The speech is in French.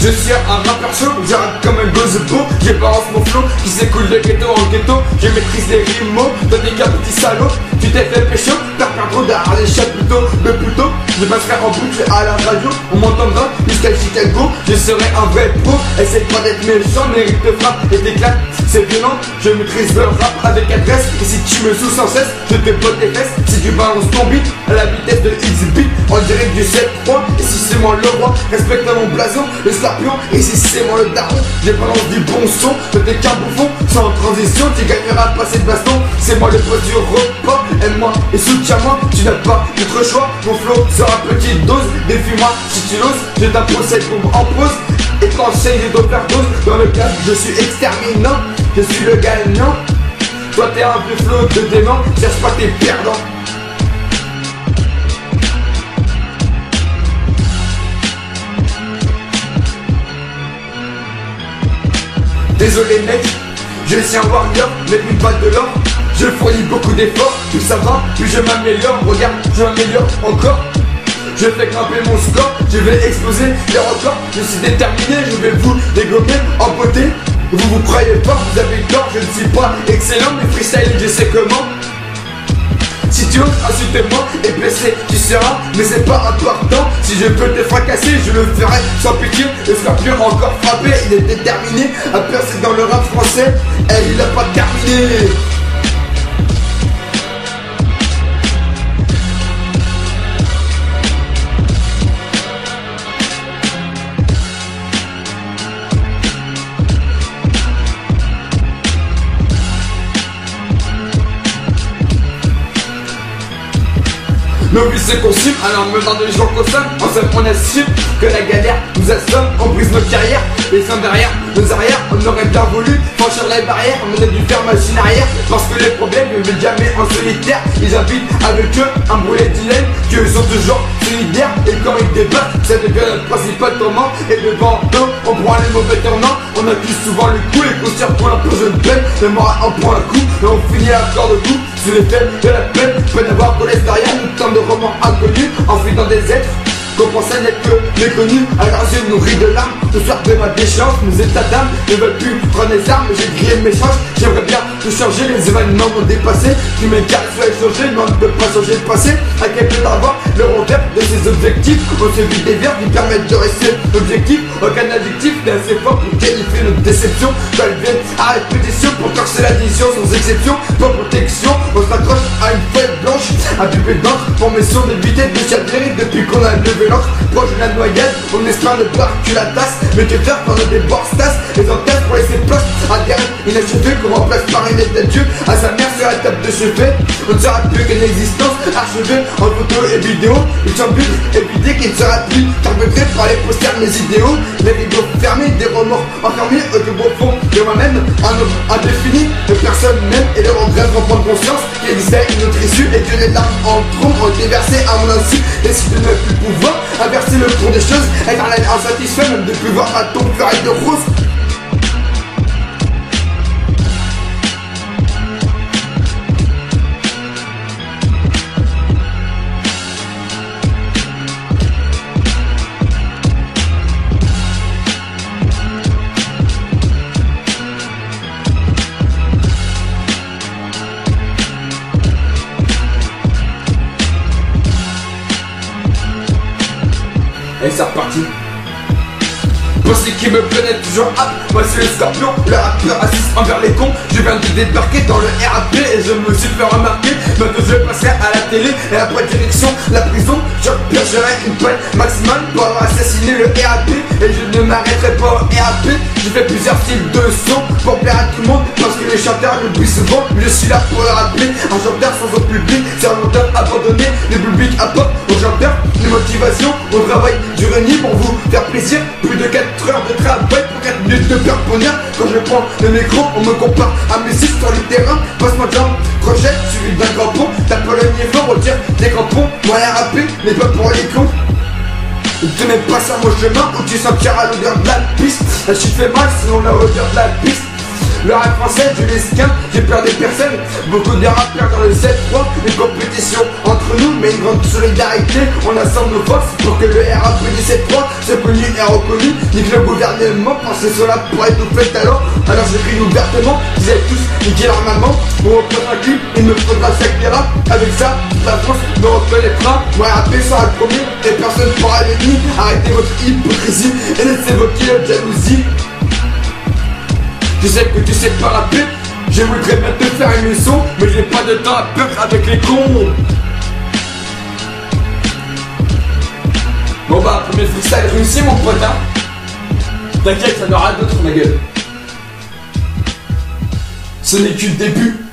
Je suis un rappeur chaud, j'arrête comme un gozebo. J'ai balance mon flow qui s'écoule de ghetto en ghetto. Je maîtrise les rimes, dans des cas petits salauds. Tu t'es fait pécho, t'as perdu trop derrière les chapiteaux. Mais plutôt, je passerai en boucle à la radio. On m'entendra jusqu'à Chicago. Je serai un vrai pro. Essaye pas d'être méchant, mérite te frappe et t'éclate. C'est violent, je maîtrise le rap avec adresse. Et si tu me sous sans cesse, je te botte tes fesses. Si tu balances ton beat à la vitesse de X-Beat en direct du 7-3. Et si c'est moi le roi, respecte mon blason, le scorpion. Et si c'est moi le daron, je balance du bon son. Toi t'es qu'un bouffon, sans transition, tu gagneras pas cette baston. C'est moi le poids du repas, aime-moi et soutiens-moi. Tu n'as pas d'autre choix, mon flow sera petite dose. Défie-moi si tu l'oses, je t'impose cette bombe en pause. Et t'enchaînes les overdoses. Dans le cas, je suis exterminant, je suis le gagnant. Toi t'es un vieux flow de dément, cherche pas tes perdants. Désolé mec, je suis un warrior, mais plus pas de l'or. Je fournis beaucoup d'efforts, plus ça va, plus je m'améliore. Regarde, je m'améliore encore. Je fais grimper mon score, je vais exploser les records. Je suis déterminé, je vais vous dégommer en beauté. Vous croyez pas, vous avez tort, je ne suis pas excellent, mais freestyle je sais comment. Si tu oses insulter-moi et blesser, tu seras, mais c'est pas important. Si je peux te fracasser, je le ferai sans pitié. Le scorpion encore frappé, il est déterminé à percer dans le rap français. Et il a pas terminé. Nos vies se consument, alors me dans des gens consomment. En somme on assume que la galère nous assomme. On brise nos carrières, les uns derrière, nos arrières. On aurait bien voulu franchir les barrières, on a dû faire machine arrière. Parce que les problèmes ne viennent jamais en solitaire. Ils invitent avec eux un boulet dilemme, qu'eux sont toujours solidaires. Et quand ils débattent, ça devient notre principal tourment. Et devant eux, on prend les mauvais tournants. On accuse souvent le coup et qu'on tire pour la pause de peine. Le moral en prend un coup et on finit à corps de coup. Sous l'effet de la peine, peine d'avoir connaissé derrière une tonne de romans inconnus, enfuis dans des êtres qu'on pensait n'être que méconnus. À leurs yeux nourris de larmes, ce soir de ma déchéance, nos états d'âme ne veulent plus prendre les armes. J'ai grillé mes chances, j'aimerais bien tout changer. Les événements m'ont dépassé, tous mes cartes soient échangés, mais on ne peut pas changer le passé. À quelques d'avoir le revers de ses objectifs. On se vide des verres qui permettent de rester objectif. Aucun adjectif n'est assez fort pour qualifier notre déception. Quand elles viennent à répétition pour corser l'addition sans exception. Pour protection, on s'accroche à une feuille blanche, un pipé d'encre pour mes sons d'éviter de chavirer depuis qu'on a levé l'encre. Proche de la noyade, on espère ne boire que la tasse. Mais que faire quand on a des bords-tasses, les entailles pour laisser place à des rêves inachevés qu'on remplace par une aide d'adieu à sa mère sur la table de chevet. On ne sera plus qu'une existence achevée en photo et vidéo. Une chambre évidée qui ne sera plus perpétrée par les posters de mes idéaux. Les rideaux fermés, des remords enfermés au plus profond de moi-même. Un homme indéfini, de personne même. Et le regret vont prendre conscience qu'il existait une autre issue. Et que les larmes en trompe ont été versées à mon insu. Décide de ne plus pouvoir inverser le cours des choses, être à l'aide insatisfait, même de plus voir à ton feuille de rose. Et c'est reparti. Pour ceux qui me connaissent toujours hop, moi c'est le scorpion, le rappeur assiste envers les cons. Je viens de débarquer dans le RAP et je me suis fait remarquer. Maintenant je passerai à la télé et après direction la prison. Je purgerai une peine maximale pour avoir assassiné le RAP. Et je ne m'arrêterai pas au RAP. J'ai fait plusieurs styles de son pour plaire à tout le monde. Parce que les chanteurs l'oublient souvent, je suis là pour le rappeler. Un chanteur sans au public, c'est un chanteur abandonné. Le public apporte aux chanteurs une motivation. On travaille du renier pour vous faire plaisir. Plus de 4 heures de travail pour 4 minutes de peur bonheur. Quand je prends le micro, on me compare à Messi sur le terrain. Passe-moi de jambe, crochet, suivi d'un grand pont. Tape le niveau, retire des crampons. Moi RAP n'est pas pour les cons. Tu n'es pas sur mon chemin où tu sentiras l'odeur de la piste. La chute fait mal selon la hauteur de la piste. Le rap français, je l'esquin, j'ai peur des personnes. Beaucoup de rappeurs dans le 7-3. Une compétition entre nous, mais une grande solidarité. On assemble nos forces pour que le rap du 7-3 c'est connu et reconnu, nique le gouvernement, parce que cela pour être tout fait alors j'écris ouvertement, vous êtes tous niquer leur maman, on reprend un clip, il me faudra chaque rap, avec ça, la France me reconnaîtra, moi rapper sera le premier, et personne pourra les nier, arrêtez votre hypocrisie, et laissez vos kilos de jalousie. Je sais que tu sais pas rapper, je voudrais bien te faire une leçon, mais j'ai pas de temps à perdre avec les cons. Bon bah, premier freestyle réussi mon pote hein. T'inquiète, ça n'aura d'autres ma gueule. Ce n'est que le début.